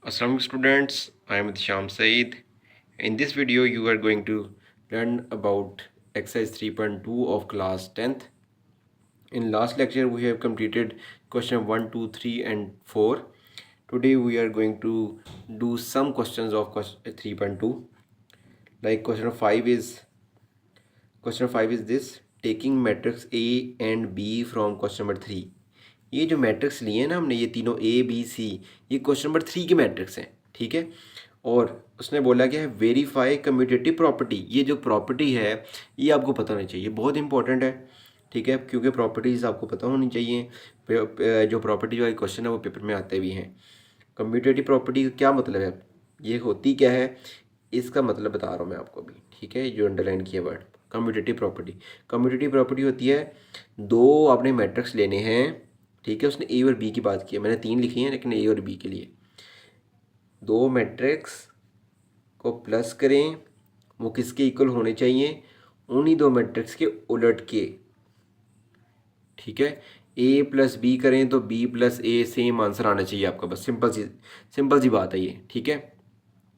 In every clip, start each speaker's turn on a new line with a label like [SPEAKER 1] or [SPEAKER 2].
[SPEAKER 1] Assalamualaikum students, I am Sham Saeed. In this video you are going to learn about exercise 3.2 of class 10th. In last lecture we have completed question 1, 2, 3 and 4. Today we are going to do some questions of question 3.2. Like question 5 is this: taking matrix A and B from question number 3. ये जो matrix लिए हैं ना हमने, ये तीनों ए B सी, ये question number 3 के मैट्रिक्स हैं, ठीक है। और उसने बोला क्या है, वेरीफाई कम्यूटेटिव प्रॉपर्टी। ये जो प्रॉपर्टी है ये आपको पता होनी चाहिए, बहुत इंपॉर्टेंट है, ठीक है, क्योंकि प्रॉपर्टीज़ आपको पता होनी चाहिए। जो प्रॉपर्टी वाले क्वेश्चन है वो पेपर में आते भी हैं। कम्यूटेटिव प्रॉपर्टी का क्या मतलब है, ये होती क्या है, इसका मतलब बता रहा हूँ मैं आपको अभी, ठीक है। जो अंडरलाइन किया word commutative property, commutative property होती है, दो आपने मैट्रिक्स लेने हैं, ठीक है। उसने ए और बी की बात की है, मैंने 3 लिखी हैं लेकिन ए और बी के लिए। दो मैट्रिक्स को प्लस करें, वो किसके इक्वल होने चाहिए, उन्हीं दो मैट्रिक्स के उलट के, ठीक है। ए प्लस बी करें तो बी प्लस ए सेम आंसर आना चाहिए आपका, बस सिंपल सी बात है ये, ठीक है।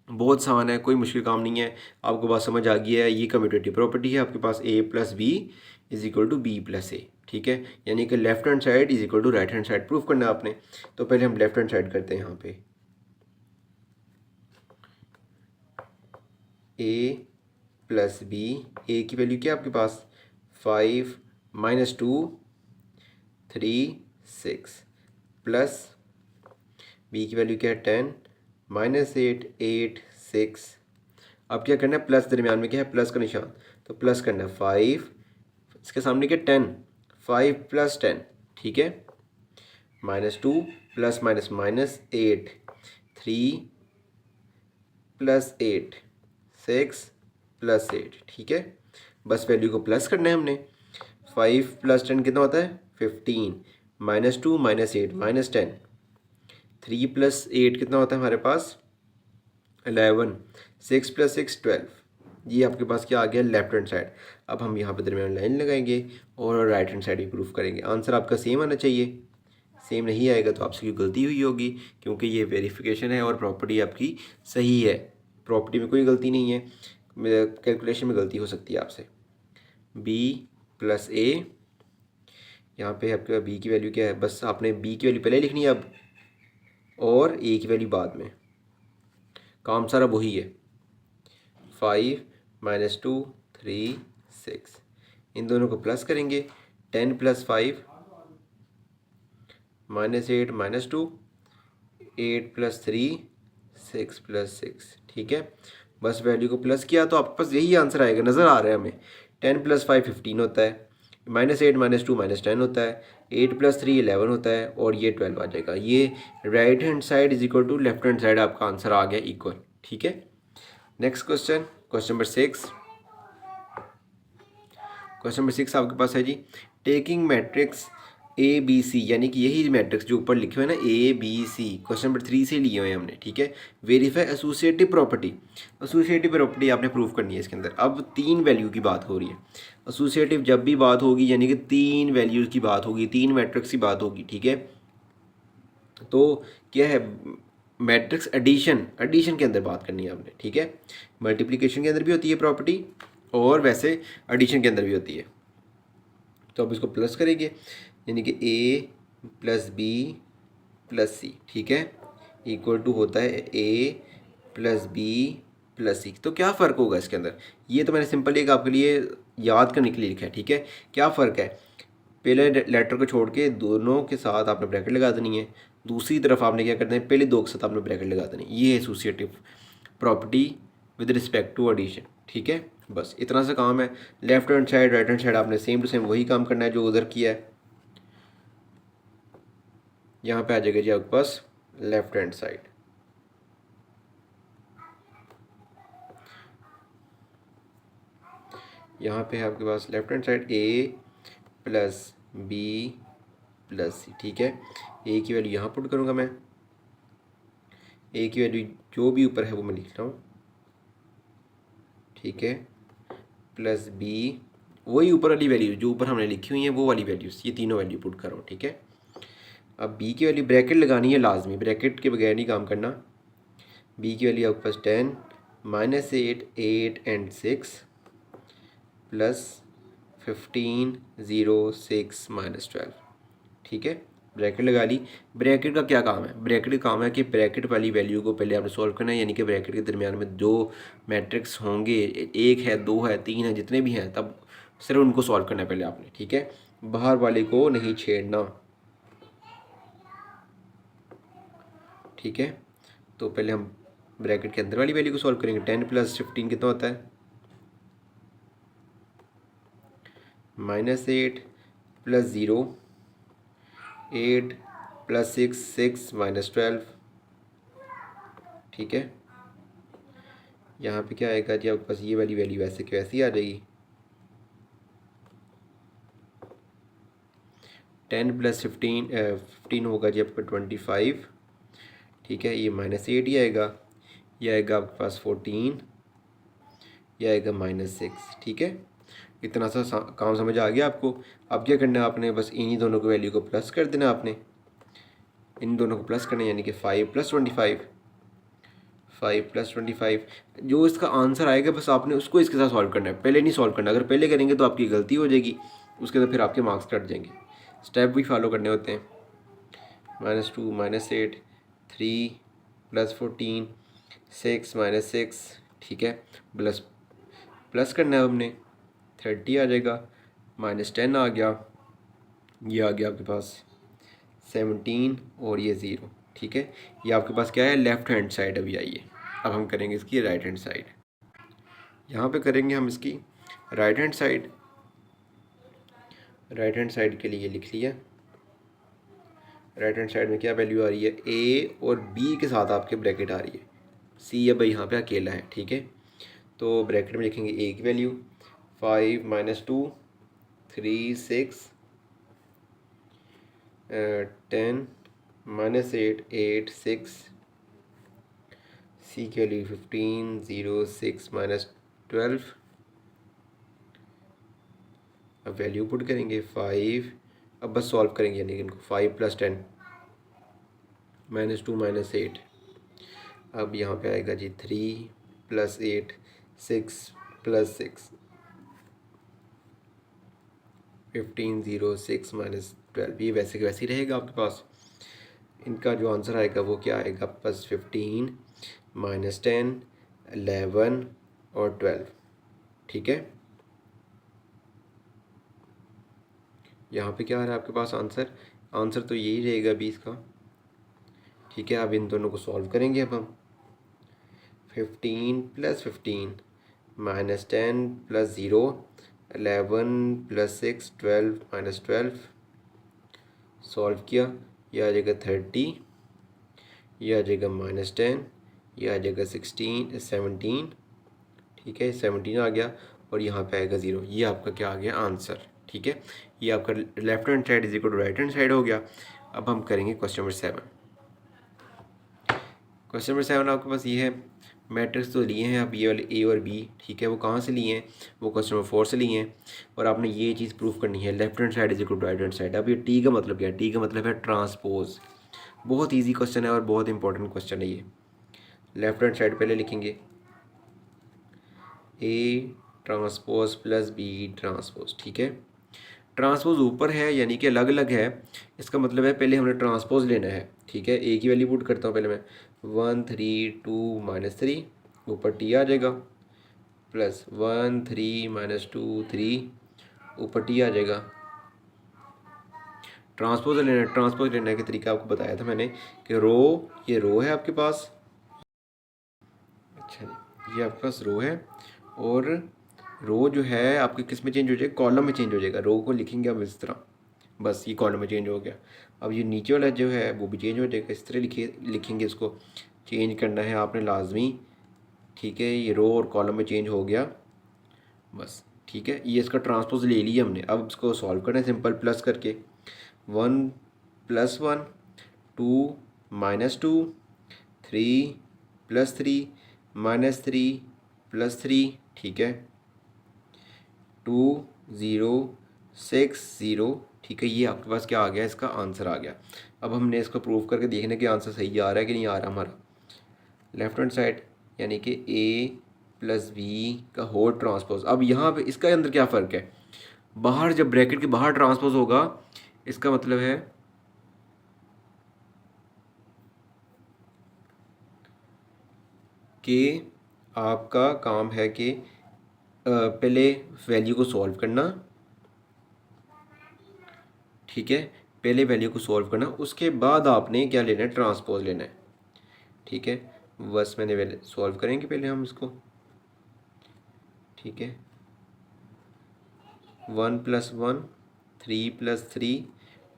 [SPEAKER 1] बहुत आसान है, कोई मुश्किल काम नहीं है, आपको बात समझ आ गई है। ये कम्यूटेटिव प्रॉपर्टी है आपके पास, A plus B is equal to B plus A, ठीक है। यानी कि left hand side is equal to right hand side proof करना है आपने। तो पहले हम लेफ्ट हैंड साइड करते हैं। यहाँ पे ए प्लस बी, ए की वैल्यू क्या है आपके पास 5 माइनस 2 3 6 प्लस बी की वैल्यू क्या है 10 माइनस 8 8 6। अब क्या करना है, प्लस दरमियान में क्या है, प्लस का निशान, तो प्लस करना है 5, इसके सामने क्या 10, 5 प्लस 10, ठीक है, minus 2 plus minus minus 8 3 plus 8 6 plus 8, ठीक है। बस वैल्यू को प्लस करना है हमने। 5 प्लस 10 कितना होता है 15, माइनस 2 माइनस 8 माइनस 10, 3 प्लस 8 कितना होता है हमारे पास 11, 6 प्लस 6 12। ये आपके पास क्या आ गया, लेफ्ट हैंड साइड। अब हम यहाँ पे दरमियान लाइन लगाएंगे और राइट हैंड साइड भी प्रूफ करेंगे। आंसर आपका सेम आना चाहिए, सेम नहीं आएगा तो आपसे कोई गलती हुई होगी, क्योंकि ये वेरिफिकेशन है और प्रॉपर्टी आपकी सही है, प्रॉपर्टी में कोई गलती नहीं है, कैलकुलेशन में गलती हो सकती है आपसे। बी प्लस ए, यहाँ पे आपके बी की वैल्यू क्या है, बस आपने बी की वैल्यू पहले लिखनी है अब, और ए की वैल्यू बाद में, काम सारा वही है। 5 माइनस 2 3 6, इन दोनों को प्लस करेंगे, 10 plus 5 minus 8 minus 2 8 plus 3 6 plus 6, ठीक है। बस वैल्यू को प्लस किया तो आपके पास यही आंसर आएगा, नज़र आ रहा है हमें। 10 प्लस 5 15 होता है, माइनस 8 माइनस 2 माइनस 10 होता है, 8 प्लस 3 11 होता है, और ये 12 आ जाएगा। ये right hand side is equal to left hand side, आपका आंसर आ गया इक्वल, ठीक है। Next question, question number 6। Question number 6 आपके पास है जी, taking matrix A B C, यानी कि यही मैट्रिक्स जो ऊपर लिखे हुए हैं ना A B C, question number 3 से लिए हुए हैं हमने, ठीक है। Verify associative property, associative property आपने प्रूव करनी है इसके अंदर। अब 3 वैल्यू की बात हो रही है, एसोसिएटिव जब भी बात होगी यानी कि 3 वैल्यूज़ की बात होगी, 3 मैट्रिक्स की बात होगी, ठीक है। तो क्या है, मैट्रिक्स एडिशन के अंदर बात करनी है आपने, ठीक है। मल्टीप्लिकेशन के अंदर भी होती है प्रॉपर्टी और वैसे एडिशन के अंदर भी होती है। तो अब इसको प्लस करेंगे, यानी कि ए प्लस बी प्लस सी, ठीक है, इक्वल टू होता है ए प्लस बी प्लस सी। तो क्या फ़र्क होगा इसके अंदर, ये तो मैंने सिंपल एक आपके लिए याद करने के लिए लिखा है, ठीक है। क्या फ़र्क है, पहले लेटर को छोड़ के दोनों के साथ आपने ब्रैकेट लगा देनी है, दूसरी तरफ आपने क्या करना है, पहले दो के साथ आपने ब्रैकेट लगा देनी है। ये है associative property with respect to addition, ठीक है। बस इतना सा काम है। Left hand side right hand side आपने सेम टू सेम वही काम करना है जो उधर किया है। यहाँ पे आ जाएगा जी आपके पास लेफ्ट हैंड साइड, यहाँ पे है आपके पास लेफ्ट हैंड साइड ए प्लस बी प्लस सी, ठीक है। ए की वैल्यू यहाँ पुट करूँगा मैं, ए की वैल्यू जो भी ऊपर है वो मैं लिख रहा हूँ, ठीक है, प्लस बी, वही ऊपर वाली वैल्यू जो ऊपर हमने लिखी हुई है वो वाली वैल्यूज़, ये तीनों वैल्यू पुट कर रहा हूँ, ठीक है। अब बी की वैल्यू ब्रैकेट लगानी है लाजमी, ब्रैकेट के बगैर नहीं काम करना, बी की वैल्यू आपके पास 10 -8 8 एंड 6 प्लस 15 0 6 -12। ठीक है, ब्रैकेट लगा ली। ब्रैकेट का क्या काम है? ब्रैकेट का काम है कि ब्रैकेट वाली वैल्यू को पहले आपने सॉल्व करना है, यानी कि ब्रैकेट के दरमियान में जो मैट्रिक्स होंगे, एक है, दो है, तीन है, जितने भी हैं, तब सिर्फ उनको सॉल्व करना है पहले आपने। ठीक है, बाहर वाले को नहीं छेड़ना। ठीक है, तो पहले हम ब्रैकेट के अंदर वाली वैल्यू को सॉल्व करेंगे। 10 + 15 कितना होता है? -8 + 0 8 + 6 6 -12। ठीक है, यहाँ पे क्या आएगा जी आपके पास? ये वाली वैल्यू वैसे की वैसी आ जाएगी। 10 + 15 15 होगा जी आपका 25। ठीक है, ये -8 ही आएगा, ये आएगा आपके पास 14, ये आएगा -6। ठीक है, इतना सा काम समझ आ गया आपको? अब क्या करना है आपने? बस इन्हीं दोनों की वैल्यू को प्लस कर देना आपने। इन दोनों को प्लस करना है, यानी कि 5 + 25 5 + 25। जो इसका आंसर आएगा बस आपने उसको इसके साथ सॉल्व करना है, पहले नहीं सॉल्व करना। अगर पहले करेंगे तो आपकी गलती हो जाएगी, उसके बाद फिर आपके मार्क्स कट जाएंगे। स्टेप भी फॉलो करने होते हैं। -2 -8 3 + 14 6 -6। ठीक है, प्लस प्लस करना है हमने, 30 आ जाएगा, -10 आ गया, ये आ गया आपके पास 17 और ये 0। ठीक है, ये आपके पास क्या है? Left hand side. अभी आइए, अब हम करेंगे इसकी राइट हैंड साइड। यहाँ पे करेंगे हम इसकी right hand side. Right hand side के लिए लिख लिया। राइट हैंड साइड में क्या वैल्यू आ रही है? ए और बी के साथ आपके ब्रैकेट आ रही है। सी अब यहाँ पे अकेला है। ठीक है, तो ब्रैकेट में लिखेंगे ए की वैल्यू 5 -2 3 6 10 -8 8 6। सी की वैल्यू 15 0 6 -12। अब वैल्यू पुट करेंगे 5। अब बस सॉल्व करेंगे, यानी कि इनको 5 + 10 -2 -8। अब यहाँ पे आएगा जी 3 + 8 6 + 6 15 0 6 -12। ये वैसे के वैसे ही रहेगा आपके पास। इनका जो आंसर आएगा वो क्या आएगा? +15 -10 11 और 12। ठीक है, यहाँ पे क्या आ रहा है आपके पास आंसर? आंसर तो यही रहेगा 20 का। ठीक है, अब इन दोनों को सॉल्व करेंगे। अब हम 15 + 15 -10 + 0 11 + 6 12 -12। सॉल्व किया, यह आ जाएगा 30, यह आ जाएगा -10, यह आ जाएगा 17। ठीक है, 17 आ गया और यहाँ पे आएगा 0। ये आपका क्या आ गया? आंसर। ठीक है, ये आपका left hand side is equal to right hand side हो गया। अब हम करेंगे क्वेश्चन नंबर 7। क्वेश्चन नंबर 7 आपके पास ये है। मैट्रिक्स तो लिए हैं आप, ये वाले ए और बी। ठीक है, वो कहाँ से लिए हैं? वो क्वेश्चन नंबर 4 से लिए हैं। और आपने ये चीज़ प्रूफ करनी है, left hand side is equal to right hand side. अब ये टी का मतलब क्या है? टी का मतलब है ट्रांसपोज। बहुत ईजी क्वेश्चन है और बहुत इंपॉर्टेंट क्वेश्चन है ये। लेफ्ट हैंड साइड पहले लिखेंगे ए ट्रांसपोज + बी ट्रांसपोज। ठीक है, ट्रांसपोज ऊपर है यानी कि अलग अलग है, इसका मतलब है पहले हमने ट्रांसपोज लेना है। ठीक है, ए की वैल्यू पुट करता हूँ पहले मैं 1 3 2 -3, ऊपर टी आ जाएगा, प्लस 1 3 -2 3, ऊपर टी आ जाएगा। ट्रांसपोज लेना है, ट्रांसपोज लेने का तरीका आपको बताया था मैंने कि रो, ये रो है आपके पास। अच्छा जी, ये आपके पास रो है, और रो जो है आपके किस में चेंज हो जाएगा? कॉलम में चेंज हो जाएगा। रो को लिखेंगे अब इस तरह, बस ये कॉलम में चेंज हो गया। अब ये नीचे वाला जो है वो भी चेंज हो जाएगा, इस तरह लिखेंगे इसको। चेंज करना है आपने लाजमी। ठीक है, ये रो और कॉलम में चेंज हो गया बस। ठीक है, ये इसका ट्रांसपोज ले लिया हमने। अब इसको सॉल्व करना है सिंपल, प्लस करके 1 + 1 2 -2 3 + 3 -3 + 3। ठीक है, 2 0 6 0। ठीक है, ये आपके पास क्या आ गया? इसका आंसर आ गया। अब हमने इसको प्रूव करके देखने के आंसर सही आ रहा है कि नहीं आ रहा हमारा। लेफ्ट हैंड साइड यानी कि ए प्लस बी का होल ट्रांसपोज। अब यहाँ पे इसका अंदर क्या फ़र्क है, बाहर जब ब्रैकेट के बाहर ट्रांसपोज होगा इसका मतलब है कि आपका काम है कि पहले वैल्यू को सॉल्व करना, ठीक है, पहले वैल्यू को सॉल्व करना, उसके बाद आपने क्या लेना है, ट्रांसपोज लेना है, ठीक है। बस मैंने सॉल्व करेंगे पहले हम इसको, ठीक है। 1 + 1 3 + 3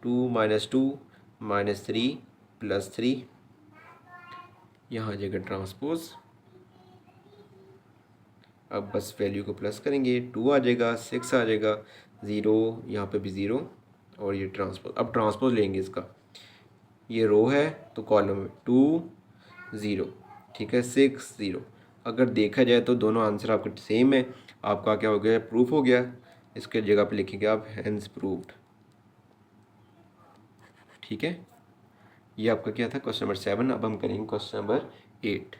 [SPEAKER 1] 2 - 2 -3 + 3, यहाँ आ जाएगा ट्रांसपोज। अब बस वैल्यू को प्लस करेंगे, 2 आ जाएगा, 6 आ जाएगा, 0 यहाँ पे भी 0 और ये ट्रांसपोज। अब ट्रांसपोज लेंगे इसका, ये रो है तो कॉलम में 2 0, ठीक है, 6 0। अगर देखा जाए तो दोनों आंसर आपके सेम है, आपका क्या हो गया, प्रूफ हो गया। इसके जगह पे लिखेंगे आप हेंस प्रूव्ड, ठीक है। ये आपका क्या था, क्वेश्चन नंबर 7। अब हम करेंगे क्वेश्चन नंबर 8।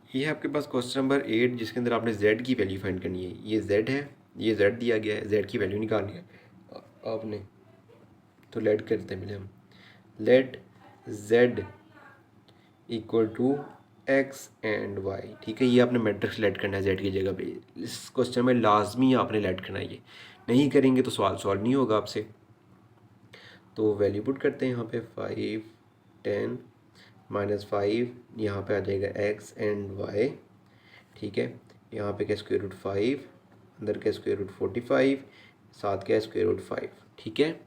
[SPEAKER 1] ये है आपके पास क्वेश्चन नंबर 8 जिसके अंदर आपने z की वैल्यू फाइंड करनी है। ये z है, ये z दिया गया है, z की वैल्यू निकालनी है आपने। तो लेट करते हैं पहले हम, let z equal to X and Y, ठीक है। ये आपने मैट्रिक्स लेट करना है z की जगह पे। इस क्वेश्चन में लाजमी आपने लेट करना है, ये नहीं करेंगे तो सवाल सॉल्व नहीं होगा आपसे। तो वैल्यू पुट करते हैं यहाँ पे 5 10 -5, यहाँ पे आ जाएगा x एंड y, ठीक है। यहाँ पे क्या √5, अंदर क्या √45, साथ क्या √5, ठीक है।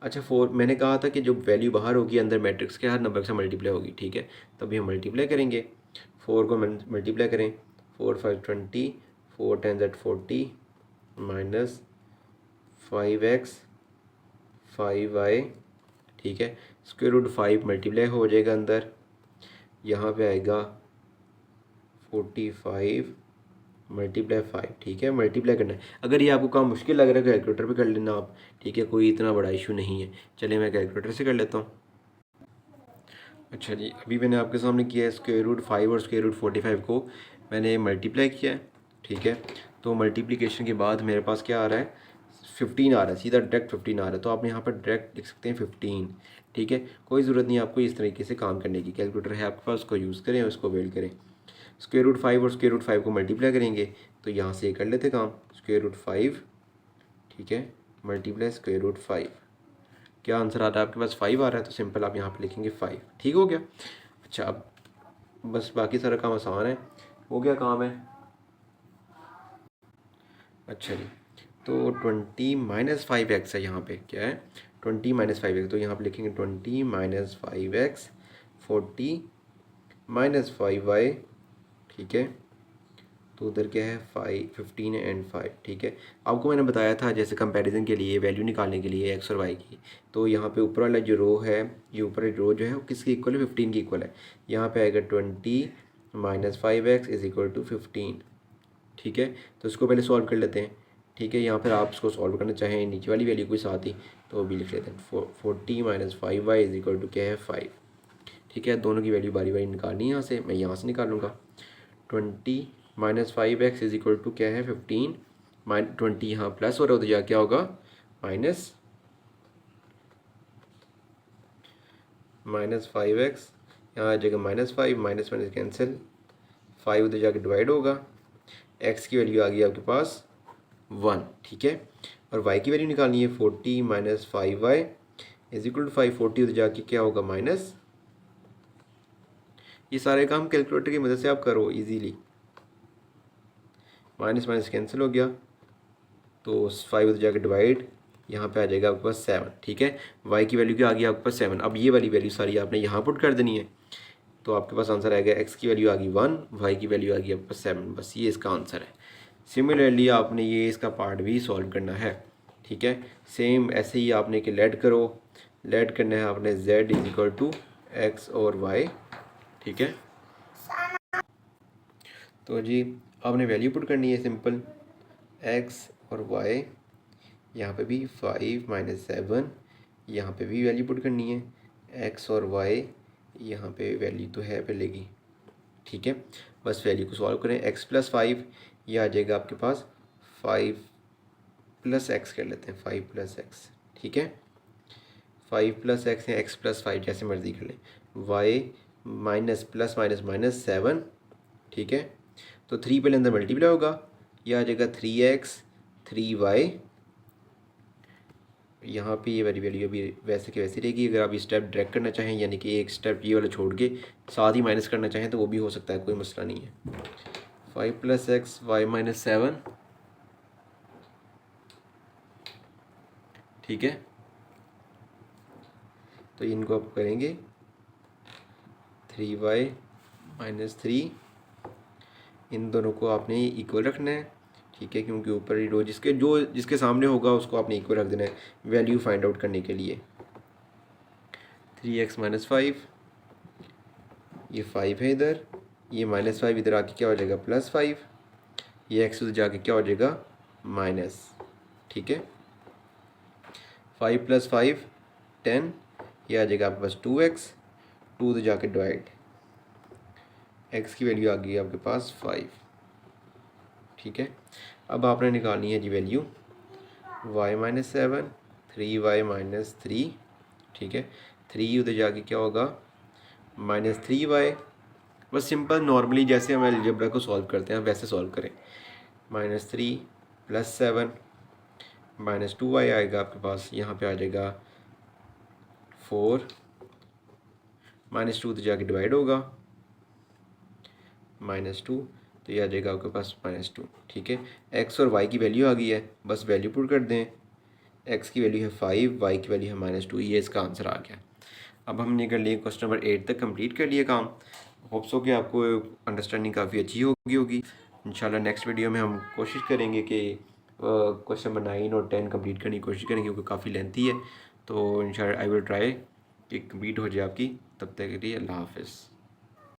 [SPEAKER 1] अच्छा 4, मैंने कहा था कि जो वैल्यू बाहर होगी अंदर मैट्रिक्स के हर नंबर से मल्टीप्लाई होगी, ठीक है। तभी हम मल्टीप्लाई करेंगे, 4 को मल्टीप्लाई करें, 4 5 20, 4 10 40 -5x 5y, ठीक है। √5 मल्टीप्लाई हो जाएगा अंदर, यहाँ पे आएगा 45 × 5, ठीक है। मल्टीप्लाई करना है। अगर ये आपको काम मुश्किल लग रहा है कैलकुलेटर पे कर लेना आप, ठीक है, कोई इतना बड़ा इशू नहीं है। चलिए मैं कैलकुलेटर से कर लेता हूँ। अच्छा जी, अभी मैंने आपके सामने किया है √5 और √45 को मैंने मल्टीप्लाई किया है, ठीक है। तो मल्टीप्लिकेशन के बाद मेरे पास क्या आ रहा है, 15 आ रहा है, सीधा डायरेक्ट 15 आ रहा है। तो आप यहाँ पर डायरेक्ट लिख सकते हैं 15, ठीक है। कोई ज़रूरत नहीं आपको इस तरीके से काम करने की, कैलकुलेटर है आपके पास, उसको यूज़ करें, उसको वेल करें। √5 और √5 को मल्टीप्लाई करेंगे तो यहाँ से कर लेते काम, √5, ठीक है, मल्टीप्लाई √5। क्या आंसर आ रहा है आपके पास, 5 आ रहा है, तो सिंपल आप यहाँ पे लिखेंगे 5, ठीक हो गया। अच्छा अब बस बाकी सारा काम आसान है, हो गया काम है। अच्छा जी, तो 20 - 5x है, यहाँ पे क्या है 20 - 5x, तो यहाँ पे लिखेंगे 20 - 5x 40 - 5y, ठीक है। तो उधर क्या है 15 एंड 5, ठीक है। आपको मैंने बताया था जैसे कंपैरिजन के लिए वैल्यू निकालने के लिए एक्स और वाई की, तो यहाँ पे ऊपर वाला जो रो है, ये ऊपर रो जो है वो किसकी इक्वल है, 15 की इक्वल है। यहाँ पे आएगा 20 - 5x = 15, ठीक है। तो इसको पहले सॉल्व कर लेते हैं, ठीक है। यहाँ पर आप इसको सॉल्व करना चाहें नीचे वाली वैल्यू के साथ ही तो भी लिख लेते हैं, 40 - 5y = क्या है 5, ठीक है। दोनों की वैल्यू बारी बारी निकालनी है, यहाँ से मैं यहाँ से निकालूंगा। 20 - 5x = क्या है 15, -20 यहाँ प्लस हो रहा हो तो यहाँ क्या होगा -5x, यहाँ आ जाएगा -5, माइनस कैंसिल, 5 उधर जाके डिवाइड होगा, x की वैल्यू आ गई आपके पास 1, ठीक है। और y की वैल्यू निकालनी है 40 - 5y = 5, 40 उधर जाके क्या होगा माइनस। ये सारे काम कैलकुलेटर की मदद से आप करो इजीली, माइनस माइनस कैंसिल हो गया, तो 5 उधर जाके डिवाइड, यहाँ पे आ जाएगा आपके पास 7, ठीक है। y की वैल्यू क्या आ गई आपके पास 7। अब ये वाली वैल्यू सारी आपने यहाँ पुट कर देनी है, तो आपके पास आंसर आएगा x की वैल्यू आ गई 1, y की वैल्यू आ गई आपके पास 7, बस ये इसका आंसर है। सिमिलरली आपने ये इसका पार्ट भी सॉल्व करना है, ठीक है। सेम ऐसे ही आपने कि लेट करो, लेट करना है आपने z = x और y, ठीक है। तो जी आपने वैल्यू पुट करनी है सिंपल, x और y, यहाँ पे भी 5 - 7, यहाँ पे भी वैल्यू पुट करनी है, x और y यहाँ पे वैल्यू तो है पहले की, ठीक है। बस वैल्यू को सॉल्व करें, x प्लस 5 ये आ जाएगा आपके पास 5 प्लस एक्स कर लेते हैं, 5 प्लस एक्स, ठीक है। 5 प्लस एक्स है, x प्लस 5 जैसे मर्ज़ी कर लें, y minus plus minus minus 7, ठीक है। तो 3 पहले अंदर मल्टीप्लाई होगा, यह आ जाएगा 3x 3y। यहाँ पे ये वाली वैल्यू अभी वैसे की वैसी रहेगी। अगर आप ये स्टेप डायरेक्ट करना चाहें, यानी कि एक स्टेप ये वाला छोड़ के साथ ही माइनस करना चाहें तो वो भी हो सकता है, कोई मसला नहीं है। 5 प्लस एक्स वाई माइनस 7, ठीक है। तो इनको आप करेंगे 3y माइनस 3, इन दोनों को आपने इक्वल रखना है, ठीक है, क्योंकि ऊपर ही रो जिसके सामने होगा उसको आपने इक्वल रख देना है वैल्यू फाइंड आउट करने के लिए। 3x माइनस 5, ये 5 है इधर, ये माइनस 5 इधर आके क्या हो जाएगा प्लस 5, ये x उधर जाके क्या हो जाएगा माइनस, ठीक है। 5 प्लस 5 10, ये आ जाएगा आपके पास 2x, 2 उधर जाके डिवाइड, x की वैल्यू आ गई आपके पास 5, ठीक है। अब आपने निकालनी है जी value y minus 7, 3y minus 3, ठीक है। 3 उधर जाके क्या होगा माइनस 3y। बस सिंपल नॉर्मली जैसे हम अलजेब्रा को सॉल्व करते हैं वैसे सॉल्व करें। माइनस 3 प्लस 7 माइनस 2y आएगा आपके पास, यहाँ पे आ जाएगा 4, माइनस 2 तो जाके डिवाइड होगा माइनस 2, तो ये आ जाएगा आपके पास माइनस 2, ठीक है। x और y की वैल्यू आ गई है, बस वैल्यू पुट कर दें। x की वैल्यू है 5, y की वैल्यू है माइनस 2, ये इसका आंसर आ गया। अब हमने कर लिए क्वेश्चन नंबर 8 तक कंप्लीट कर लिए काम। होप्स हो कि आपको अंडरस्टैंडिंग काफ़ी अच्छी होगी। इंशाल्लाह नेक्स्ट वीडियो में हम कोशिश करेंगे कि क्वेश्चन नंबर 9 और 10 कंप्लीट करने की कोशिश करेंगे, क्योंकि काफ़ी लेंथी है। तो इंशाल्लाह आई विल ट्राई कि कंप्लीट हो जाए आपकी। तब तक के लिए अल्लाह हाफ़िज़।